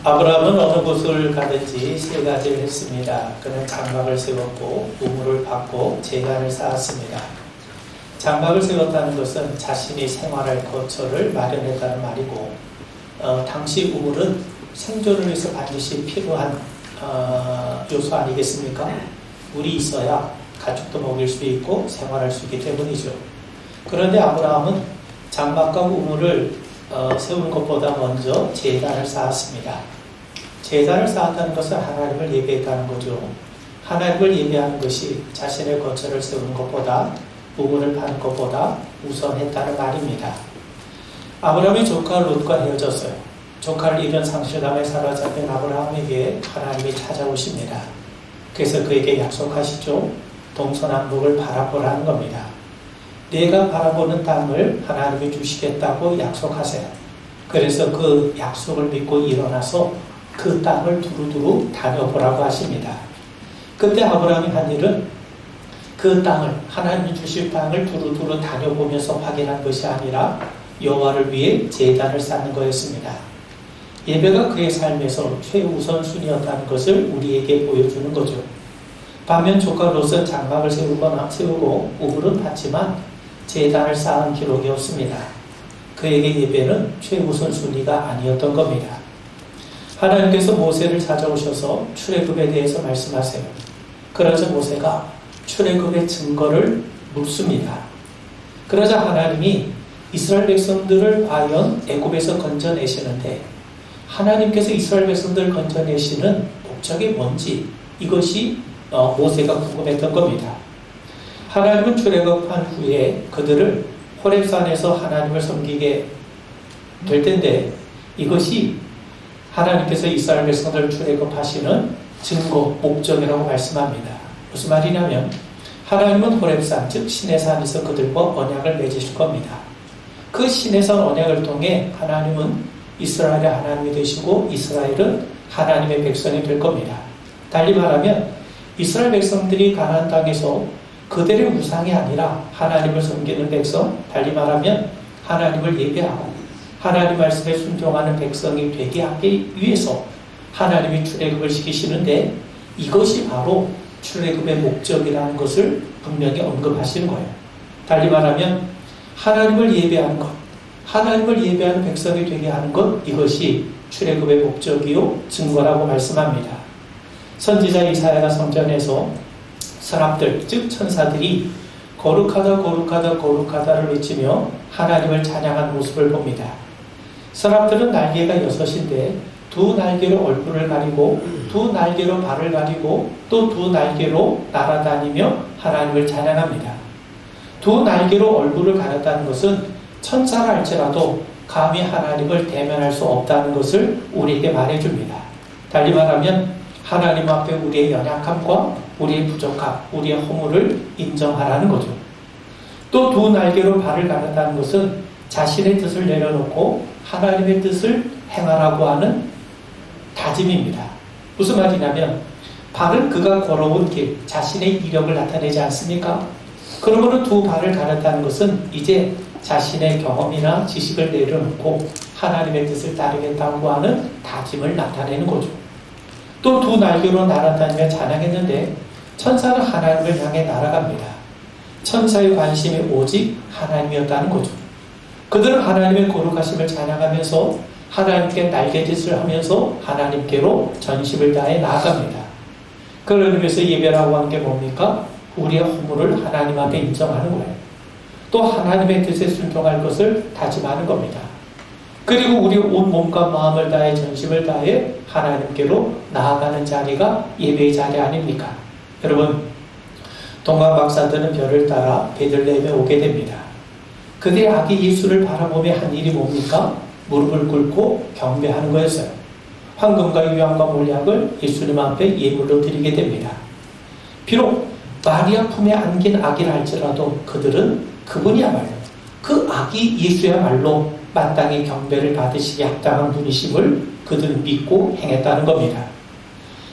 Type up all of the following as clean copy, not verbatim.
아브라함은 어느 곳을 가든지 세 가지를 했습니다. 그는 장막을 세웠고 우물을 팠고 제단을 쌓았습니다. 장막을 세웠다는 것은 자신이 생활할 거처를 마련했다는 말이고, 당시 우물은 생존을 위해서 반드시 필요한 요소 아니겠습니까? 물이 있어야 가축도 먹일 수 있고 생활할 수 있기 때문이죠. 그런데 아브라함은 장막과 우물을 세우는 것보다 먼저 제단을 쌓았습니다. 제단을 쌓았다는 것은 하나님을 예배했다는 거죠. 하나님을 예배하는 것이 자신의 거처를 세우는 것보다, 우물을 파는 것보다 우선했다는 말입니다. 아브라함의 조카 롯과 헤어졌어요. 조카를 잃은 상실감에 사로잡힌 아브라함에게 하나님이 찾아오십니다. 그래서 그에게 약속하시죠. 동서남북을 바라보라는 겁니다. 내가 바라보는 땅을 하나님이 주시겠다고 약속하세요. 그래서 그 약속을 믿고 일어나서 그 땅을 두루두루 다녀보라고 하십니다. 그때 아브라함이 한 일은 그 땅을, 하나님이 주실 땅을 두루두루 다녀보면서 확인한 것이 아니라 여호와를 위해 제단을 쌓는 거였습니다. 예배가 그의 삶에서 최우선순위였다는 것을 우리에게 보여주는 거죠. 반면 조카 롯은 장막을 세우고 우물은 팠지만 제단을 쌓은 기록이 없습니다. 그에게 예배는 최우선순위가 아니었던 겁니다. 하나님께서 모세를 찾아오셔서 출애굽에 대해서 말씀하세요. 그러자 모세가 출애굽의 증거를 묻습니다. 그러자 하나님이 이스라엘 백성들을 과연 애굽에서 건져내시는데 하나님께서 이스라엘 백성들을 건져내시는 목적이 뭔지, 이것이 모세가 궁금했던 겁니다. 하나님은 출애굽한 후에 그들을 호렙산에서 하나님을 섬기게 될 텐데, 이것이 하나님께서 이스라엘 백성들을 출애굽하시는 증거, 목적이라고 말씀합니다. 무슨 말이냐면 하나님은 호렙산, 즉 신의 산에서 그들과 언약을 맺으실 겁니다. 그 신의 산 언약을 통해 하나님은 이스라엘의 하나님이 되시고 이스라엘은 하나님의 백성이 될 겁니다. 달리 말하면 이스라엘 백성들이 가나안 땅에서 그들의 우상이 아니라 하나님을 섬기는 백성, 달리 말하면 하나님을 예배하고 하나님 말씀에 순종하는 백성이 되게 하기 위해서 하나님이 출애굽을 시키시는데, 이것이 바로 출애굽의 목적이라는 것을 분명히 언급하시는 거예요. 달리 말하면 하나님을 예배하는 것, 하나님을 예배하는 백성이 되게 하는 것, 이것이 출애굽의 목적이요 증거라고 말씀합니다. 선지자 이사야가 성전에서 사람들, 즉 천사들이 거룩하다 거룩하다 거룩하다를 외치며 하나님을 찬양한 모습을 봅니다. 사람들은 날개가 6인데 두 날개로 얼굴을 가리고 두 날개로 발을 가리고 또 두 날개로 날아다니며 하나님을 찬양합니다. 두 날개로 얼굴을 가렸다는 것은 천사라 할지라도 감히 하나님을 대면할 수 없다는 것을 우리에게 말해줍니다. 달리 말하면 하나님 앞에 우리의 연약함과 우리의 부족함, 우리의 허물을 인정하라는 거죠. 또 두 날개로 발을 가렸다는 것은 자신의 뜻을 내려놓고 하나님의 뜻을 행하라고 하는 다짐입니다. 무슨 말이냐면 발은 그가 걸어온 길, 자신의 이력을 나타내지 않습니까? 그러므로 두 발을 가렸다는 것은 이제 자신의 경험이나 지식을 내려놓고 하나님의 뜻을 따르겠다고 하는 다짐을 나타내는 거죠. 또 두 날개로 날아다니며 찬양했는데 천사는 하나님을 향해 날아갑니다. 천사의 관심이 오직 하나님이었다는 거죠. 그들은 하나님의 거룩하심을 찬양하면서 하나님께 날개짓을 하면서 하나님께로 전심을 다해 나아갑니다. 그런 의미에서 예배라고 하는 게 뭡니까? 우리의 허물을 하나님 앞에 인정하는 거예요. 또 하나님의 뜻에 순종할 것을 다짐하는 겁니다. 그리고 우리 온 몸과 마음을 다해 전심을 다해 하나님께로 나아가는 자리가 예배의 자리 아닙니까? 여러분, 동방 박사들은 별을 따라 베들레헴에 오게 됩니다. 그들의 아기 예수를 바라보며 한 일이 뭡니까? 무릎을 꿇고 경배하는 거였어요. 황금과 유황과 몰약을 예수님 앞에 예물로 드리게 됩니다. 비록 마리아 품에 안긴 아기라 할지라도 그들은 그분이야말로, 그 아기 예수야말로 마땅히 경배를 받으시기에 합당한 분이심을 그들은 믿고 행했다는 겁니다.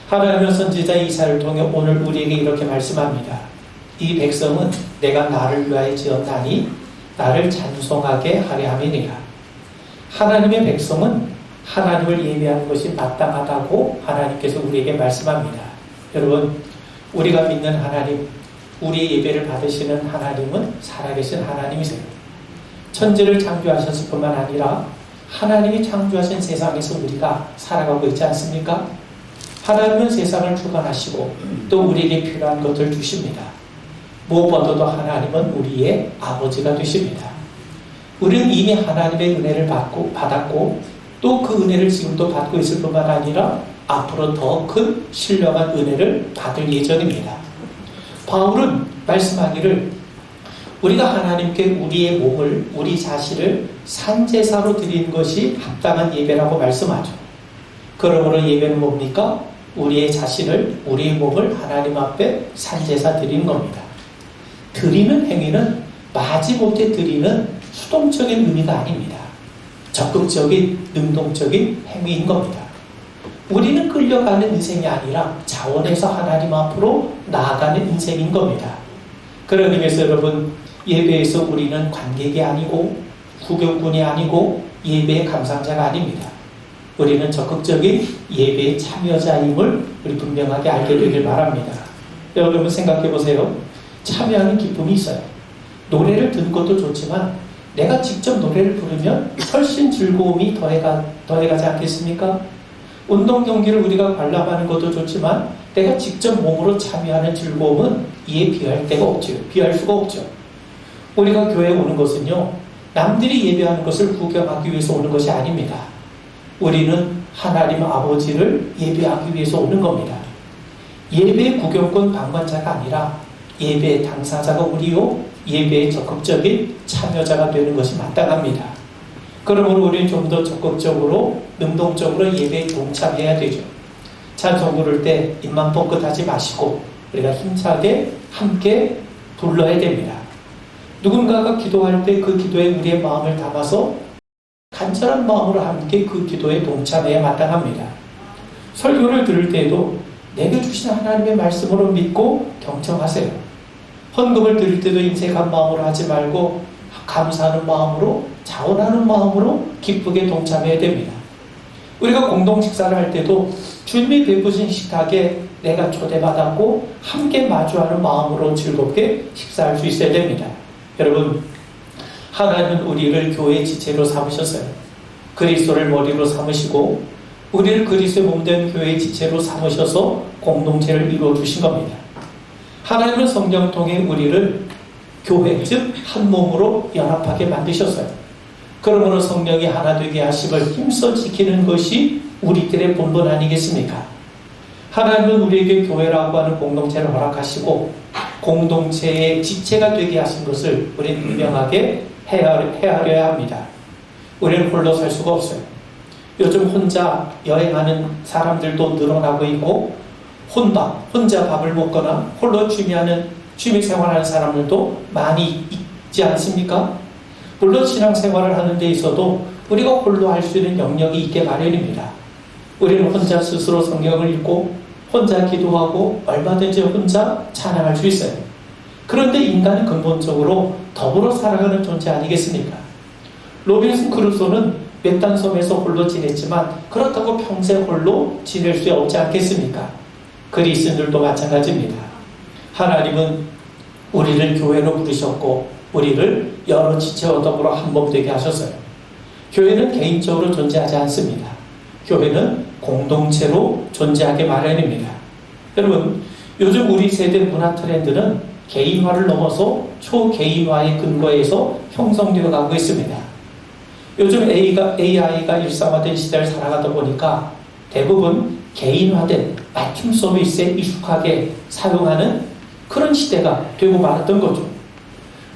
하나님은 선지자 이사야를 통해 오늘 우리에게 이렇게 말씀합니다. 이 백성은 내가 나를 위하여 지었나니 나를 찬송하게 하려 함이니라. 하나님의 백성은 하나님을 예배하는 것이 마땅하다고 하나님께서 우리에게 말씀합니다. 여러분, 우리가 믿는 하나님, 우리의 예배를 받으시는 하나님은 살아계신 하나님이세요. 천지를 창조하셨을 뿐만 아니라 하나님이 창조하신 세상에서 우리가 살아가고 있지 않습니까? 하나님은 세상을 주관하시고 또 우리에게 필요한 것을 주십니다. 무엇보다도 하나님은 우리의 아버지가 되십니다. 우리는 이미 하나님의 은혜를 받았고 또 그 은혜를 지금도 받고 있을 뿐만 아니라 앞으로 더 큰 신령한 은혜를 받을 예정입니다. 바울은 말씀하기를 우리가 하나님께 우리의 몸을, 우리 자신을 산제사로 드리는 것이 합당한 예배라고 말씀하죠. 그러므로 예배는 뭡니까? 우리의 자신을, 우리의 몸을 하나님 앞에 산제사 드리는 겁니다. 드리는 행위는 마지못해 드리는 수동적인 의미가 아닙니다. 적극적인, 능동적인 행위인 겁니다. 우리는 끌려가는 인생이 아니라 자원해서 하나님 앞으로 나아가는 인생인 겁니다. 그런 의미에서 여러분, 예배에서 우리는 관객이 아니고 구경꾼이 아니고 예배의 감상자가 아닙니다. 우리는 적극적인 예배의 참여자임을 우리 분명하게 알게 되길 바랍니다. 여러분 생각해 보세요. 참여하는 기쁨이 있어요. 노래를 듣는 것도 좋지만 내가 직접 노래를 부르면 훨씬 즐거움이 더해가지 않겠습니까? 운동 경기를 우리가 관람하는 것도 좋지만 내가 직접 몸으로 참여하는 즐거움은 이에 비할 데가 없죠. 비할 수가 없죠. 우리가 교회에 오는 것은요, 남들이 예배하는 것을 구경하기 위해서 오는 것이 아닙니다. 우리는 하나님 아버지를 예배하기 위해서 오는 겁니다. 예배의 구경꾼 방관자가 아니라 예배의 당사자가 우리요, 예배의 적극적인 참여자가 되는 것이 마땅합니다. 그러므로 우리는 좀 더 적극적으로, 능동적으로 예배에 동참해야 되죠. 찬송 부를 때 입만 뻥끗하지 마시고 우리가 힘차게 함께 불러야 됩니다. 누군가가 기도할 때 그 기도에 우리의 마음을 담아서 간절한 마음으로 함께 그 기도에 동참해야 마땅합니다. 설교를 들을 때에도 내게 주신 하나님의 말씀으로 믿고 경청하세요. 헌금을 드릴 때도 인색한 마음으로 하지 말고 감사하는 마음으로, 자원하는 마음으로 기쁘게 동참해야 됩니다. 우리가 공동 식사를 할 때도 주님이 베푸신 식탁에 내가 초대받았고 함께 마주하는 마음으로 즐겁게 식사할 수 있어야 됩니다. 여러분, 하나님은 우리를 교회의 지체로 삼으셨어요. 그리스도를 머리로 삼으시고 우리를 그리스도의 몸된 교회의 지체로 삼으셔서 공동체를 이루어 주신 겁니다. 하나님은 성령 통해 우리를 교회, 즉 한 몸으로 연합하게 만드셨어요. 그러므로 성령이 하나 되게 하심을 힘써 지키는 것이 우리들의 본분 아니겠습니까? 하나님은 우리에게 교회라고 하는 공동체를 허락하시고 공동체의 지체가 되게 하신 것을 우리는 분명하게 헤아려야 합니다. 우리는 홀로 살 수가 없어요. 요즘 혼자 여행하는 사람들도 늘어나고 있고 혼자 밥을 먹거나 홀로 취미생활하는 사람들도 많이 있지 않습니까? 물론 신앙생활을 하는 데 있어도 우리가 홀로 할 수 있는 영역이 있게 마련입니다. 우리는 혼자 스스로 성경을 읽고 혼자 기도하고 얼마든지 혼자 찬양할 수 있어요. 그런데 인간은 근본적으로 더불어 살아가는 존재 아니겠습니까? 로빈슨 크루소는 외딴섬에서 홀로 지냈지만 그렇다고 평생 홀로 지낼 수 없지 않겠습니까? 그리스도인들도 마찬가지입니다. 하나님은 우리를 교회로 부르셨고 우리를 여러 지체와 더불어 한 몸 되게 하셨어요. 교회는 개인적으로 존재하지 않습니다. 교회는 공동체로 존재하게 마련입니다. 여러분, 요즘 우리 세대 문화 트렌드는 개인화를 넘어서 초개인화의 근거에서 형성되어 가고 있습니다. 요즘 AI가 일상화된 시대를 살아가다 보니까 대부분 개인화된 맞춤 서비스에 익숙하게 사용하는 그런 시대가 되고 말았던 거죠.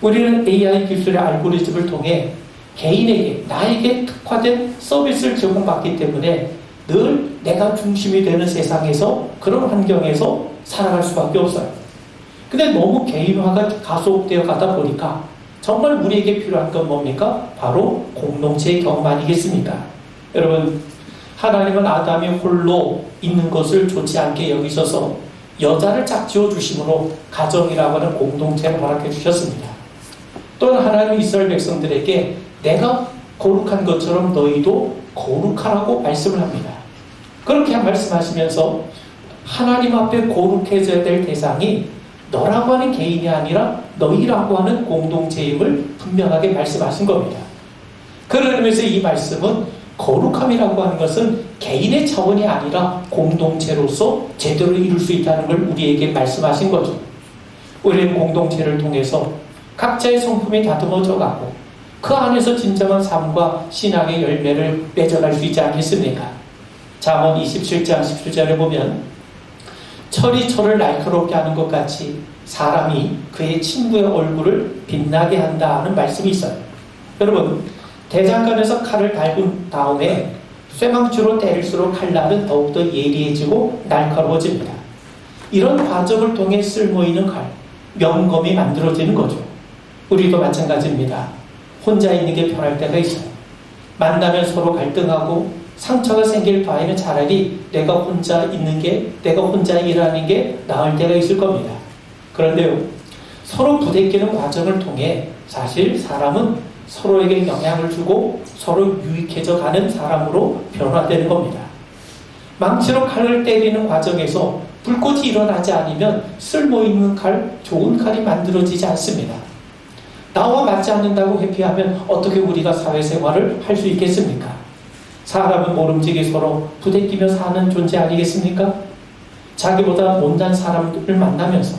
우리는 AI 기술의 알고리즘을 통해 개인에게, 나에게 특화된 서비스를 제공받기 때문에 늘 내가 중심이 되는 세상에서, 그런 환경에서 살아갈 수밖에 없어요. 근데 너무 개인화가 가속되어 가다 보니까 정말 우리에게 필요한 건 뭡니까? 바로 공동체의 경험 아니겠습니까? 여러분, 하나님은 아담이 홀로 있는 것을 좋지 않게 여기셔서 여자를 짝지어 주심으로 가정이라고 하는 공동체를 허락해 주셨습니다. 또한 하나님은 이스라엘 백성들에게 내가 거룩한 것처럼 너희도 거룩하라고 말씀을 합니다. 그렇게 말씀하시면서 하나님 앞에 거룩해져야 될 대상이 너라고 하는 개인이 아니라 너희라고 하는 공동체임을 분명하게 말씀하신 겁니다. 그런 의미에서 이 말씀은 거룩함이라고 하는 것은 개인의 차원이 아니라 공동체로서 제대로 이룰 수 있다는 걸 우리에게 말씀하신 거죠. 우리는 공동체를 통해서 각자의 성품이 다듬어져 가고 그 안에서 진정한 삶과 신앙의 열매를 맺어갈 수 있지 않겠습니까? 잠언 27장 17절에 보면 철이 철을 날카롭게 하는 것 같이 사람이 그의 친구의 얼굴을 빛나게 한다 하는 말씀이 있어요. 여러분, 대장간에서 칼을 달군 다음에 쇠망치로 때릴수록 칼날은 더욱더 예리해지고 날카로워집니다. 이런 과정을 통해 쓸모있는 칼, 명검이 만들어지는 거죠. 우리도 마찬가지입니다. 혼자 있는 게 편할 때가 있어요. 만나면 서로 갈등하고 상처가 생길 바에는 차라리 내가 혼자 있는 게, 내가 혼자 일하는 게 나을 때가 있을 겁니다. 그런데요, 서로 부대끼는 과정을 통해 사실 사람은 서로에게 영향을 주고 서로 유익해져 가는 사람으로 변화되는 겁니다. 망치로 칼을 때리는 과정에서 불꽃이 일어나지 않으면 쓸모있는 칼, 좋은 칼이 만들어지지 않습니다. 나와 맞지 않는다고 회피하면 어떻게 우리가 사회생활을 할 수 있겠습니까? 사람은 모름지기 서로 부대끼며 사는 존재 아니겠습니까? 자기보다 못난 사람들을 만나면서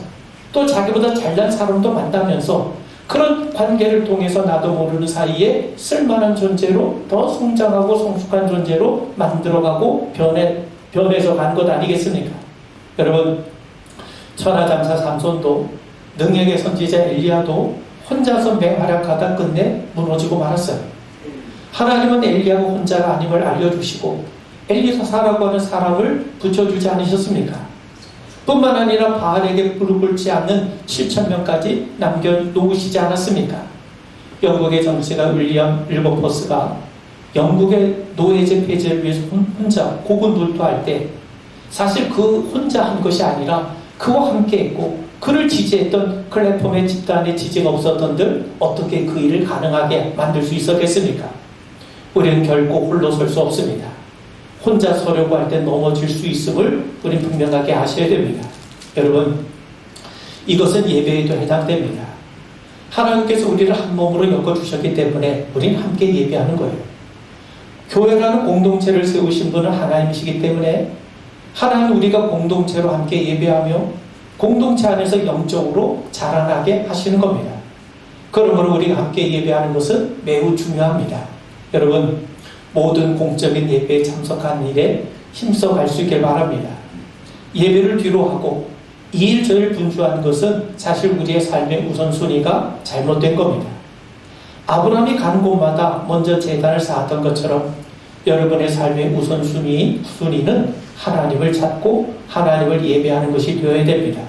또 자기보다 잘난 사람도 만나면서 그런 관계를 통해서 나도 모르는 사이에 쓸만한 존재로 더 성장하고 성숙한 존재로 만들어가고 변해서 간 것 아니겠습니까? 여러분, 천하장사 삼손도 능력의 선지자 엘리야도 혼자서 맹활약하다 끝내 무너지고 말았어요. 하나님은 엘리야가 혼자가 아님을 알려주시고 엘리사라고 하는 사람을 붙여주지 않으셨습니까? 뿐만 아니라 바알에게 무릎 꿇지 않는 7,000명까지 남겨놓으시지 않았습니까? 영국의 정치가 윌리엄 윌버포스가 영국의 노예제 폐지를 위해서 혼자 고군분투할 때 사실 그 혼자 한 것이 아니라 그와 함께 했고 그를 지지했던 클래폼의 집단의 지지가 없었던들 어떻게 그 일을 가능하게 만들 수 있었겠습니까? 우리는 결코 홀로 설 수 없습니다. 혼자 서려고 할 때 넘어질 수 있음을 우리는 분명하게 아셔야 됩니다. 여러분, 이것은 예배에도 해당됩니다. 하나님께서 우리를 한 몸으로 엮어주셨기 때문에 우리는 함께 예배하는 거예요. 교회라는 공동체를 세우신 분은 하나님이시기 때문에 하나님 우리가 공동체로 함께 예배하며 공동체 안에서 영적으로 자라나게 하시는 겁니다. 그러므로 우리가 함께 예배하는 것은 매우 중요합니다. 여러분, 모든 공적인 예배에 참석한 일에 힘써갈 수 있길 바랍니다. 예배를 뒤로 하고 이 일 저 일 분주하는 것은 사실 우리의 삶의 우선순위가 잘못된 겁니다. 아브라함이 가는 곳마다 먼저 제단을 쌓았던 것처럼 여러분의 삶의 우선순위는 하나님을 찾고 하나님을 예배하는 것이 되어야 됩니다.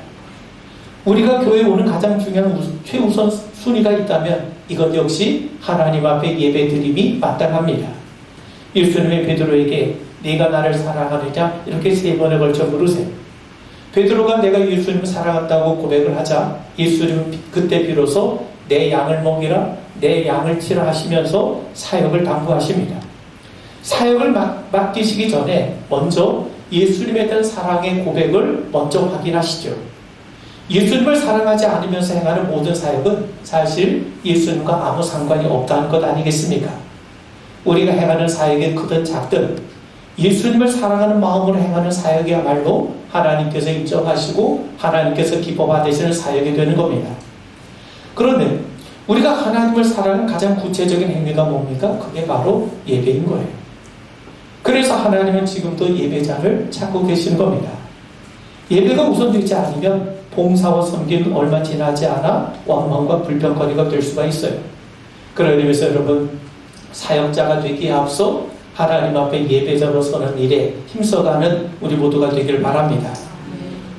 우리가 교회에 오는 가장 중요한 최우선 순위가 있다면 이것 역시 하나님 앞에 예배 드림이 마땅합니다. 예수님의 베드로에게 네가 나를 사랑하느냐 이렇게 3번에 걸쳐 물으세요. 베드로가 내가 예수님을 사랑한다고 고백을 하자 예수님은 그때 비로소 내 양을 먹이라 내 양을 치라 하시면서 사역을 당부하십니다. 사역을 맡기시기 전에 먼저 예수님에 대한 사랑의 고백을 먼저 확인하시죠. 예수님을 사랑하지 않으면서 행하는 모든 사역은 사실 예수님과 아무 상관이 없다는 것 아니겠습니까? 우리가 행하는 사역이 크든 작든 예수님을 사랑하는 마음으로 행하는 사역이야말로 하나님께서 인정하시고 하나님께서 기뻐 받으시는 사역이 되는 겁니다. 그런데 우리가 하나님을 사랑하는 가장 구체적인 행위가 뭡니까? 그게 바로 예배인 거예요. 그래서 하나님은 지금도 예배자를 찾고 계시는 겁니다. 예배가 우선되지 않으면 봉사와 섬김은 얼마 지나지 않아 원망과 불평거리가 될 수가 있어요. 그런 의미에서 여러분, 사역자가 되기에 앞서 하나님 앞에 예배자로 서는 일에 힘써가는 우리 모두가 되길 바랍니다.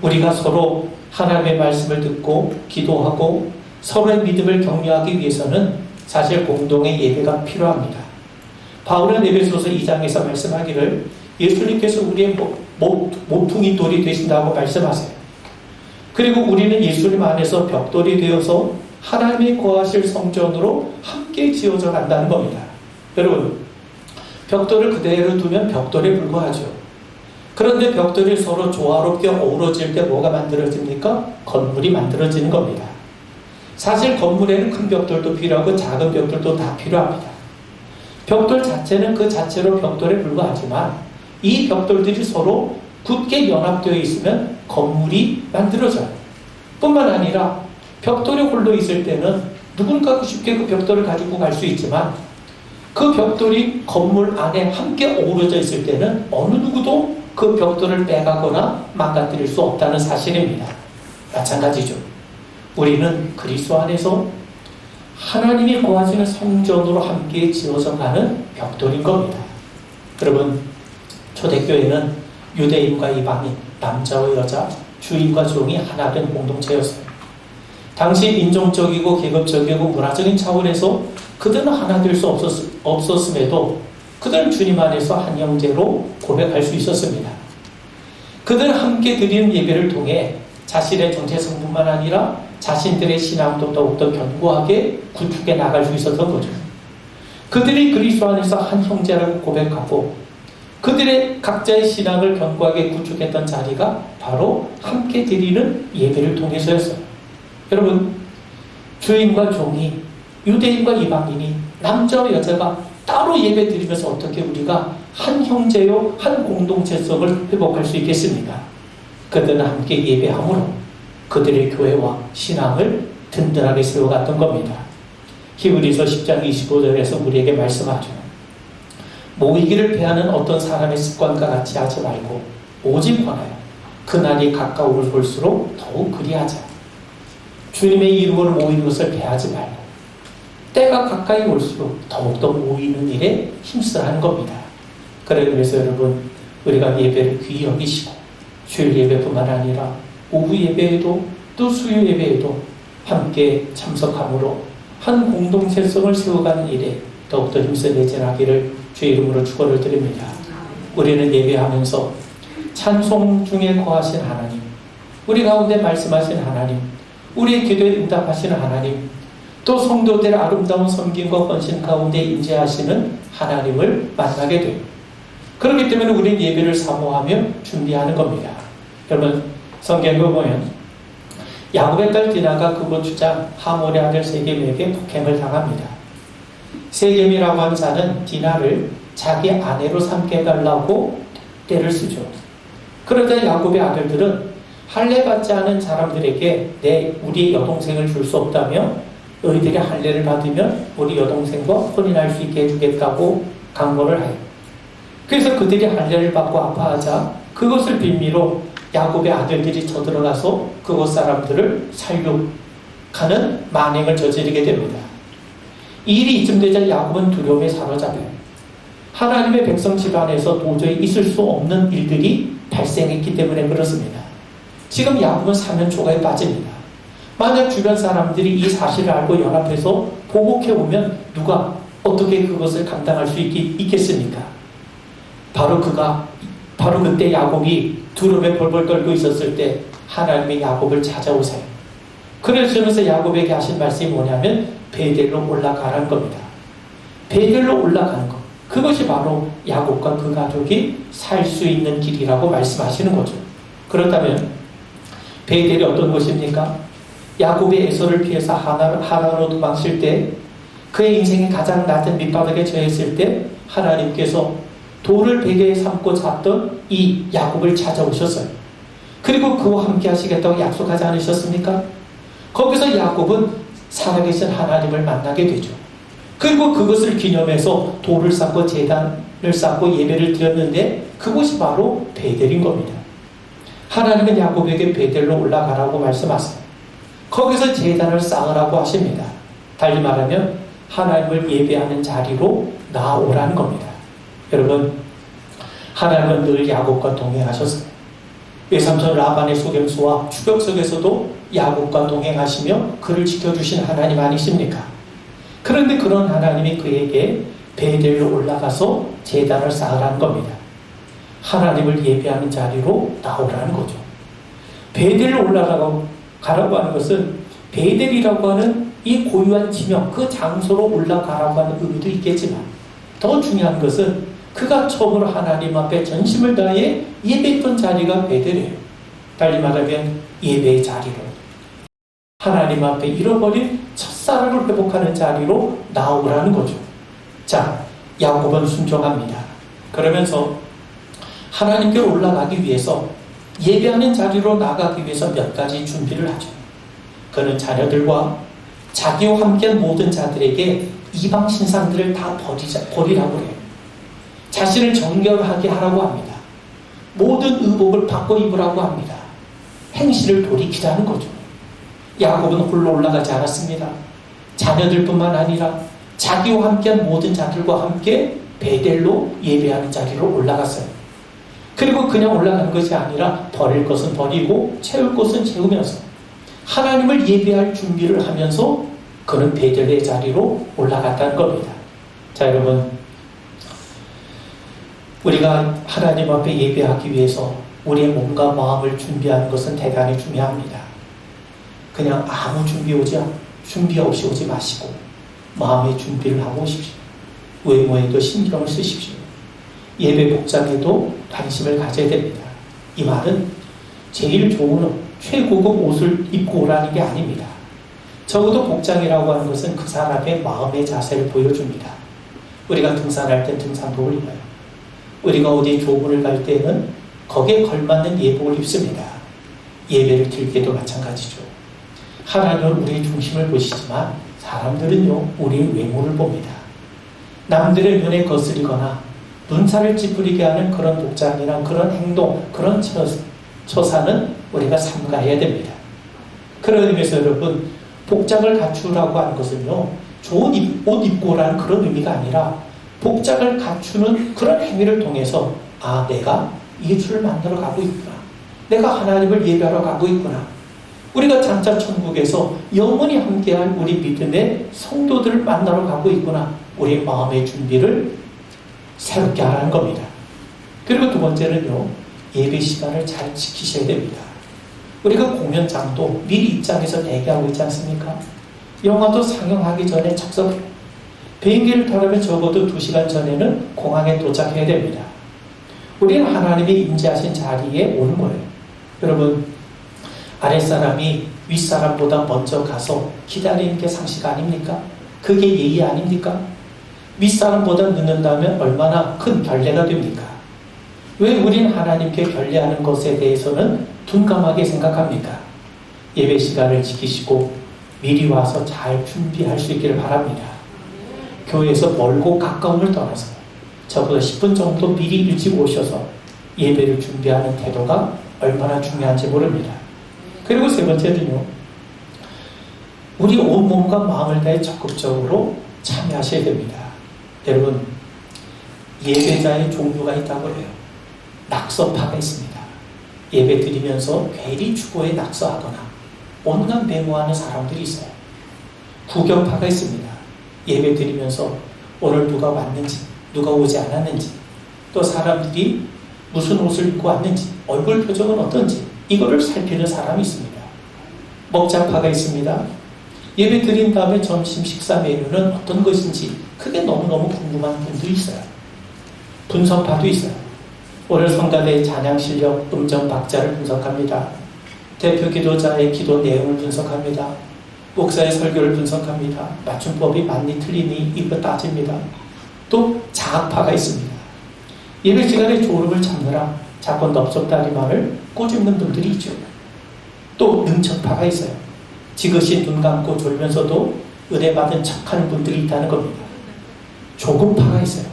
우리가 서로 하나님의 말씀을 듣고 기도하고 서로의 믿음을 격려하기 위해서는 사실 공동의 예배가 필요합니다. 바울은 에베소서 2장에서 말씀하기를 예수님께서 우리의 모퉁이 돌이 되신다고 말씀하세요. 그리고 우리는 예수님 안에서 벽돌이 되어서 하나님이 거하실 성전으로 함께 지어져 간다는 겁니다. 여러분, 벽돌을 그대로 두면 벽돌에 불과하죠. 그런데 벽돌이 서로 조화롭게 어우러질 때 뭐가 만들어집니까? 건물이 만들어지는 겁니다. 사실 건물에는 큰 벽돌도 필요하고 작은 벽돌도 다 필요합니다. 벽돌 자체는 그 자체로 벽돌에 불과하지만 이 벽돌들이 서로 굳게 연합되어 있으면 건물이 만들어져요. 뿐만 아니라 벽돌이 홀로 있을 때는 누군가가 쉽게 그 벽돌을 가지고 갈 수 있지만 그 벽돌이 건물 안에 함께 어우러져 있을 때는 어느 누구도 그 벽돌을 빼가거나 망가뜨릴 수 없다는 사실입니다. 마찬가지죠. 우리는 그리스도 안에서 하나님이 거하시는 성전으로 함께 지어져 가는 벽돌인 겁니다. 여러분, 초대교회는 유대인과 이방인, 남자와 여자, 주인과 종이 하나 된 공동체였어요. 당시 인종적이고 계급적이고 문화적인 차원에서 그들은 하나 될 수 없었음에도 그들은 주님 안에서 한 형제로 고백할 수 있었습니다. 그들은 함께 드리는 예배를 통해 자신의 정체성뿐만 아니라 자신들의 신앙도 더욱더 견고하게 구축해 나갈 수 있었던 거죠. 그들이 그리스도 안에서 한 형제라고 고백하고 그들의 각자의 신앙을 견고하게 구축했던 자리가 바로 함께 드리는 예배를 통해서였어요. 여러분, 주인과 종이, 유대인과 이방인이, 남자와 여자가 따로 예배 드리면서 어떻게 우리가 한 형제요, 한 공동체성을 회복할 수 있겠습니까? 그들은 함께 예배함으로 그들의 교회와 신앙을 든든하게 세워갔던 겁니다. 히브리서 10장 25절에서 우리에게 말씀하죠. 모이기를 패하는 어떤 사람의 습관과 같이 하지 말고 오직 권하여 그날이 가까움을 볼수록 더욱 그리하자. 주님의 이름으로 모이는 것을 패하지 말고 때가 가까이 올수록 더욱더 모이는 일에 힘쓰라는 겁니다. 그래서 여러분, 우리가 예배를 귀히 여기시고 주일 예배뿐만 아니라 오후 예배에도 또 수요 예배에도 함께 참석함으로 한 공동체성을 세워가는 일에 더욱더 힘써 내진하기를 주의 이름으로 축원을 드립니다. 우리는 예배하면서 찬송 중에 거하신 하나님, 우리 가운데 말씀하신 하나님, 우리의 기도에 응답하시는 하나님, 또 성도들의 아름다운 섬김과 헌신 가운데 임재하시는 하나님을 만나게 됩니다. 그렇기 때문에 우리는 예배를 사모하며 준비하는 겁니다. 여러분, 성경에 보면 야곱의 딸 디나가 그곳 주장 하몰의 아들 세겜에게 폭행을 당합니다. 세겜이라고 하는 자는 디나를 자기 아내로 삼게 해달라고 때를 쓰죠. 그러자 야곱의 아들들은 할례받지 않은 사람들에게 우리의 여동생을 줄 수 없다며 너희들이 할례를 받으면 우리 여동생과 혼인할 수 있게 해주겠다고 강권을 해요. 그래서 그들이 할례를 받고 아파하자 그것을 빌미로 야곱의 아들들이 쳐들어가서 그곳 사람들을 살육하는 만행을 저지르게 됩니다. 이 일이 이쯤 되자 야곱은 두려움에 사로잡혀요. 하나님의 백성 집안에서 도저히 있을 수 없는 일들이 발생했기 때문에 그렇습니다. 지금 야곱은 사면초가에 빠집니다. 만약 주변 사람들이 이 사실을 알고 연합해서 보복해오면 누가 어떻게 그것을 감당할 수 있겠습니까? 바로 그때 야곱이 두려움에 벌벌 떨고 있었을 때 하나님이 야곱을 찾아오세요. 그러시면서 야곱에게 하신 말씀이 뭐냐면 베델로 올라가라는 겁니다. 베델로 올라가는 것. 그것이 바로 야곱과 그 가족이 살 수 있는 길이라고 말씀하시는 거죠. 그렇다면 베델이 어떤 곳입니까? 야곱의 에서를 피해서 하란으로 도망칠 때 그의 인생이 가장 낮은 밑바닥에 처했을 때 하나님께서 돌을 베개에 삼고 잤던 이 야곱을 찾아오셨어요. 그리고 그와 함께 하시겠다고 약속하지 않으셨습니까? 거기서 야곱은 살아계신 하나님을 만나게 되죠. 그리고 그것을 기념해서 돌을 쌓고 제단을 쌓고 예배를 드렸는데 그곳이 바로 베델인 겁니다. 하나님은 야곱에게 베델로 올라가라고 말씀하세요. 거기서 제단을 쌓으라고 하십니다. 달리 말하면 하나님을 예배하는 자리로 나오라는 겁니다. 여러분, 하나님은 늘 야곱과 동행하셨어요. 외삼촌 라반의 소경수와 추격 속에서도 야곱과 동행하시며 그를 지켜주신 하나님 아니십니까? 그런데 그런 하나님이 그에게 베델로 올라가서 제단을 쌓으라는 겁니다. 하나님을 예배하는 자리로 나오라는 거죠. 베델로 올라가라고 하는 것은 베델이라고 하는 이 고유한 지명, 그 장소로 올라가라고 하는 의미도 있겠지만 더 중요한 것은 그가 처음으로 하나님 앞에 전심을 다해 예배했던 자리가 베델이에요. 달리 말하면 예배의 자리로, 하나님 앞에 잃어버린 첫사랑을 회복하는 자리로 나오라는 거죠. 자, 야곱은 순종합니다. 그러면서 하나님께 올라가기 위해서, 예배하는 자리로 나가기 위해서 몇 가지 준비를 하죠. 그는 자녀들과 자기와 함께한 모든 자들에게 이방 신상들을 다 버리라고 해요. 자신을 정결하게 하라고 합니다. 모든 의복을 바꿔 입으라고 합니다. 행실을 돌이키라는 거죠. 야곱은 홀로 올라가지 않았습니다. 자녀들뿐만 아니라 자기와 함께한 모든 자들과 함께 베델로 예배하는 자리로 올라갔어요. 그리고 그냥 올라가는 것이 아니라 버릴 것은 버리고 채울 것은 채우면서 하나님을 예배할 준비를 하면서 그는 베델의 자리로 올라갔다는 겁니다. 자, 여러분, 우리가 하나님 앞에 예배하기 위해서 우리의 몸과 마음을 준비하는 것은 대단히 중요합니다. 그냥 아무 준비 없이 오지 마시고 마음의 준비를 하고 오십시오. 외모에도 신경을 쓰십시오. 예배 복장에도 관심을 가져야 됩니다. 이 말은 제일 좋은 옷, 최고급 옷을 입고 오라는 게 아닙니다. 적어도 복장이라고 하는 것은 그 사람의 마음의 자세를 보여줍니다. 우리가 등산할 땐 등산복을 입어요. 우리가 어디 조문을 갈 때는 거기에 걸맞는 예복을 입습니다. 예배를 드릴 때도 마찬가지죠. 하나님은 우리의 중심을 보시지만 사람들은요, 우리의 외모를 봅니다. 남들의 눈에 거스리거나 눈살을 찌푸리게 하는 그런 복장이나 그런 행동, 그런 처사는 우리가 삼가해야 됩니다. 그런 의미에서 여러분, 복장을 갖추라고 하는 것은요, 좋은 옷 입고 오라는 그런 의미가 아니라 복장을 갖추는 그런 행위를 통해서 내가 예수를 만나러 가고 있구나. 내가 하나님을 예배하러 가고 있구나. 우리가 장차 천국에서 영원히 함께할 우리 믿음의 성도들을 만나러 가고 있구나. 우리의 마음의 준비를 새롭게 하라는 겁니다. 그리고 두 번째는요, 예배 시간을 잘 지키셔야 됩니다. 우리가 공연장도 미리 입장해서 대기하고 있지 않습니까? 영화도 상영하기 전에 접속해요. 비행기를 타려면 적어도 2시간 전에는 공항에 도착해야 됩니다. 우리는 하나님이 임재하신 자리에 오는 거예요. 여러분, 아랫사람이 윗사람보다 먼저 가서 기다리는 게 상식 아닙니까? 그게 예의 아닙니까? 윗사람보다 늦는다면 얼마나 큰 결례가 됩니까? 왜 우리는 하나님께 결례하는 것에 대해서는 둔감하게 생각합니까? 예배 시간을 지키시고 미리 와서 잘 준비할 수 있기를 바랍니다. 교회에서 멀고 가까움을 떠나서 적어도 10분 정도 미리 일찍 오셔서 예배를 준비하는 태도가 얼마나 중요한지 모릅니다. 그리고 세 번째는요, 우리 온몸과 마음을 다해 적극적으로 참여하셔야 됩니다. 여러분, 예배자의 종류가 있다고 해요. 낙서파가 있습니다. 예배 드리면서 괜히 주보에 낙서하거나 온갖 메모하는 사람들이 있어요. 구경파가 있습니다. 예배 드리면서 오늘 누가 왔는지, 누가 오지 않았는지, 또 사람들이 무슨 옷을 입고 왔는지, 얼굴 표정은 어떤지, 이거를 살피는 사람이 있습니다. 먹자파가 있습니다. 예배 드린 다음에 점심 식사 메뉴는 어떤 것인지 그게 너무너무 궁금한 분들이 있어요. 분석파도 있어요. 오늘 성가대의 찬양 실력, 음정 박자를 분석합니다. 대표 기도자의 기도 내용을 분석합니다. 목사의 설교를 분석합니다. 맞춤법이 맞니 틀리니 이거 따집니다. 또 자학파가 있습니다. 예배 시간에 졸음을 참느라 자꾸 넙석다리만을 꼬집는 분들이 있죠. 또 능척파가 있어요. 지그시 눈 감고 졸면서도 은혜 받은 척하는 분들이 있다는 겁니다. 조급파가 있어요.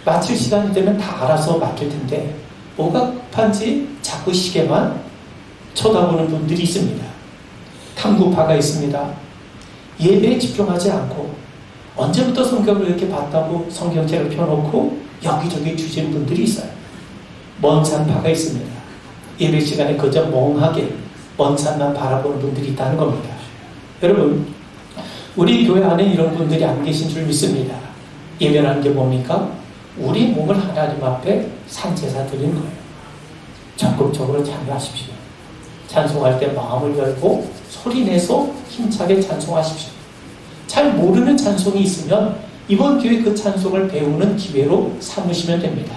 마칠 시간이 되면 다 알아서 맡길 텐데 뭐가 급한지 자꾸 시계만 쳐다보는 분들이 있습니다. 탐구파가 있습니다. 예배에 집중하지 않고 언제부터 성경을 이렇게 봤다고 성경책을 펴놓고 여기저기 주시는 분들이 있어요. 먼 산파가 있습니다. 예배 시간에 그저 멍하게 먼 산만 바라보는 분들이 있다는 겁니다. 여러분, 우리 교회 안에 이런 분들이 안 계신 줄 믿습니다. 예배라는 게 뭡니까? 우리 몸을 하나님 앞에 산제사 드리는 거예요. 적극적으로 참여하십시오. 찬송할 때 마음을 열고 소리내서 힘차게 찬송하십시오. 잘 모르는 찬송이 있으면 이번 기회에 그 찬송을 배우는 기회로 삼으시면 됩니다.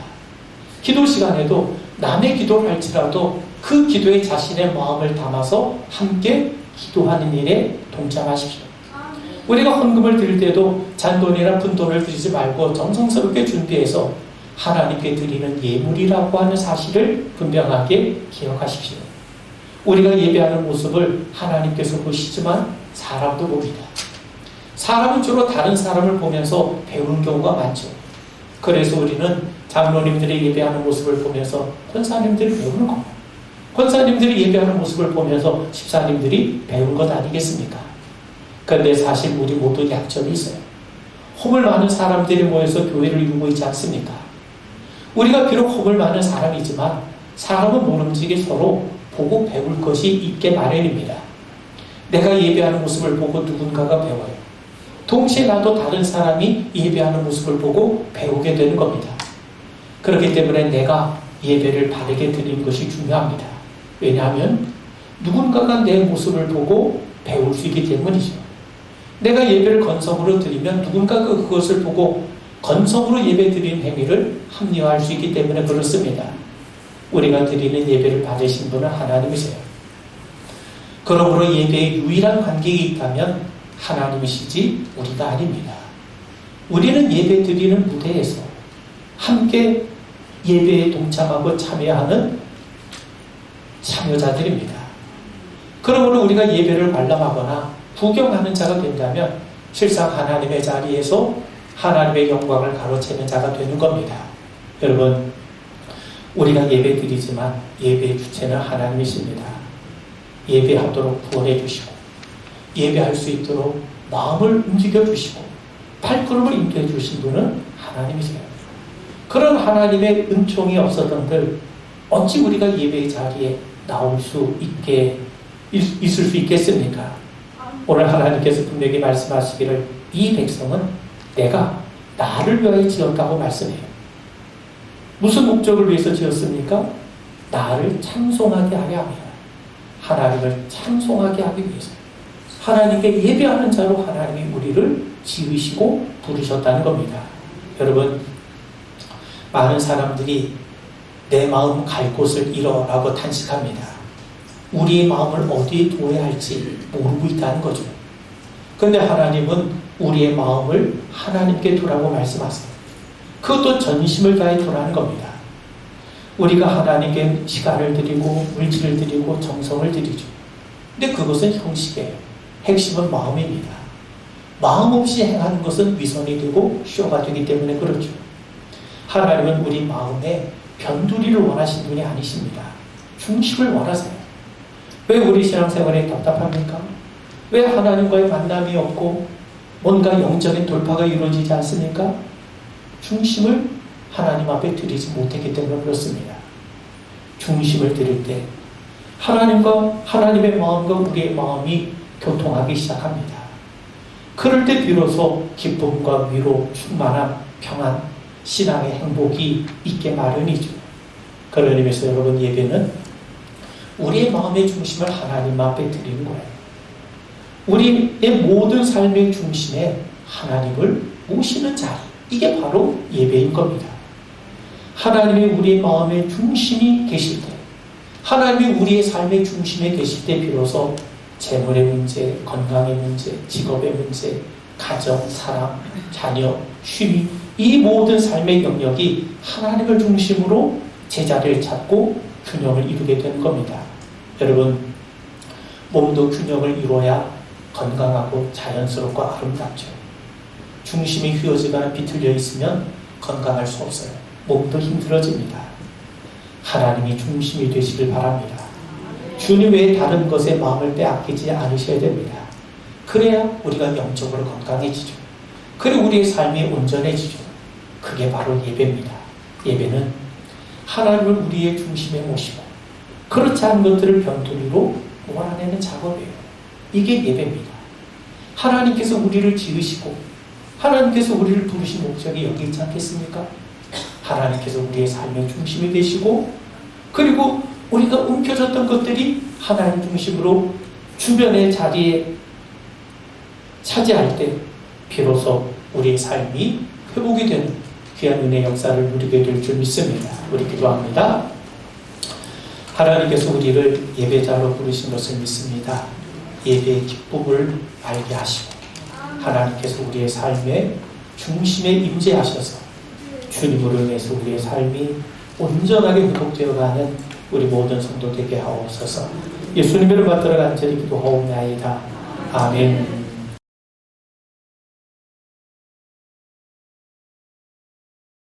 기도 시간에도 남의 기도를 할지라도 그 기도에 자신의 마음을 담아서 함께 기도하는 일에 동참하십시오. 우리가 헌금을 드릴 때도 잔돈이나 푼돈을 드리지 말고 정성스럽게 준비해서 하나님께 드리는 예물이라고 하는 사실을 분명하게 기억하십시오. 우리가 예배하는 모습을 하나님께서 보시지만 사람도 봅니다. 사람은 주로 다른 사람을 보면서 배우는 경우가 많죠. 그래서 우리는 장로님들이 예배하는 모습을 보면서 권사님들이 배우는 겁니다. 권사님들이 예배하는 모습을 보면서 집사님들이 배운 것 아니겠습니까? 그런데 사실 우리 모두 약점이 있어요. 홈을 많은 사람들이 모여서 교회를 이루고 있지 않습니까? 우리가 비록 홈을 많은 사람이지만 사람은 모름지기 서로 보고 배울 것이 있게 마련입니다. 내가 예배하는 모습을 보고 누군가가 배워요. 동시에 나도 다른 사람이 예배하는 모습을 보고 배우게 되는 겁니다. 그렇기 때문에 내가 예배를 바르게 드리는 것이 중요합니다. 왜냐하면 누군가가 내 모습을 보고 배울 수 있기 때문이죠. 내가 예배를 건성으로 드리면 누군가가 그것을 보고 건성으로 예배 드리는 행위를 합리화할 수 있기 때문에 그렇습니다. 우리가 드리는 예배를 받으신 분은 하나님이세요. 그러므로 예배에 유일한 관객이 있다면 하나님이시지 우리가 아닙니다. 우리는 예배 드리는 무대에서 함께 예배에 동참하고 참여하는 참여자들입니다. 그러므로 우리가 예배를 관람하거나 구경하는 자가 된다면 실상 하나님의 자리에서 하나님의 영광을 가로채는 자가 되는 겁니다. 여러분, 우리가 예배 드리지만 예배의 주체는 하나님이십니다. 예배하도록 구원해 주시고 예배할 수 있도록 마음을 움직여 주시고 발걸음을 인도해 주신 분은 하나님이세요. 그런 하나님의 은총이 없었던들 어찌 우리가 예배의 자리에 나올 수 있게 있을 수 있겠습니까? 오늘 하나님께서 분명히 말씀하시기를 이 백성은 내가 나를 위하여 지었다고 말씀해요. 무슨 목적을 위해서 지었습니까? 나를 찬송하게 하려 합니다. 하나님을 찬송하게 하기 위해서 하나님께 예배하는 자로 하나님이 우리를 지으시고 부르셨다는 겁니다. 여러분, 많은 사람들이 내 마음 갈 곳을 잃어라고 탄식합니다. 우리의 마음을 어디에 두어야 할지 모르고 있다는 거죠. 그런데 하나님은 우리의 마음을 하나님께 두라고 말씀하세요. 그것도 전심을 다해 두라는 겁니다. 우리가 하나님께 시간을 드리고 물질을 드리고 정성을 드리죠. 근데 그것은 형식이에요. 핵심은 마음입니다. 마음 없이 행하는 것은 위선이 되고 쇼가 되기 때문에 그렇죠. 하나님은 우리 마음에 변두리를 원하시는 분이 아니십니다. 중심을 원하세요. 왜 우리 신앙생활에 답답합니까? 왜 하나님과의 만남이 없고 뭔가 영적인 돌파가 이루어지지 않습니까? 중심을 하나님 앞에 드리지 못했기 때문에 그렇습니다. 중심을 드릴 때 하나님과 하나님의 마음과 우리의 마음이 교통하기 시작합니다. 그럴 때 비로소 기쁨과 위로, 충만함, 평안, 신앙의 행복이 있게 마련이죠. 그런 의미에서 여러분, 예배는 우리의 마음의 중심을 하나님 앞에 드리는 거예요. 우리의 모든 삶의 중심에 하나님을 모시는 자리, 이게 바로 예배인 겁니다. 하나님이 우리의 마음의 중심이 계실 때, 하나님이 우리의 삶의 중심에 계실 때 비로소 재물의 문제, 건강의 문제, 직업의 문제, 가정, 사랑, 자녀, 취미, 이 모든 삶의 영역이 하나님을 중심으로 제자리를 찾고 균형을 이루게 되는 겁니다. 여러분, 몸도 균형을 이루어야 건강하고 자연스럽고 아름답죠. 중심이 휘어지거나 비틀려 있으면 건강할 수 없어요. 몸도 힘들어집니다. 하나님이 중심이 되시길 바랍니다. 주님 외에 다른 것에 마음을 빼앗기지 않으셔야 됩니다. 그래야 우리가 영적으로 건강해지죠. 그리고 우리의 삶이 온전해지죠. 그게 바로 예배입니다. 예배는 하나님을 우리의 중심에 모시고 그렇지 않은 것들을 변두리로 몰아내는 작업이에요. 이게 예배입니다. 하나님께서 우리를 지으시고 하나님께서 우리를 부르신 목적이 여기 있지 않겠습니까? 하나님께서 우리의 삶의 중심이 되시고 그리고 우리가 움켜졌던 것들이 하나님 중심으로 주변의 자리에 차지할 때 비로소 우리의 삶이 회복이 되는 귀한 은혜 역사를 누리게 될 줄 믿습니다. 우리 기도합니다. 하나님께서 우리를 예배자로 부르신 것을 믿습니다. 예배의 기쁨을 알게 하시고 하나님께서 우리의 삶의 중심에 임재하셔서 주님으로 인해서 우리의 삶이 온전하게 회복되어가는 우리 모든 성도 되게 하옵소서. 예수님을 받들어 간절히 기도하옵나이다. 아멘.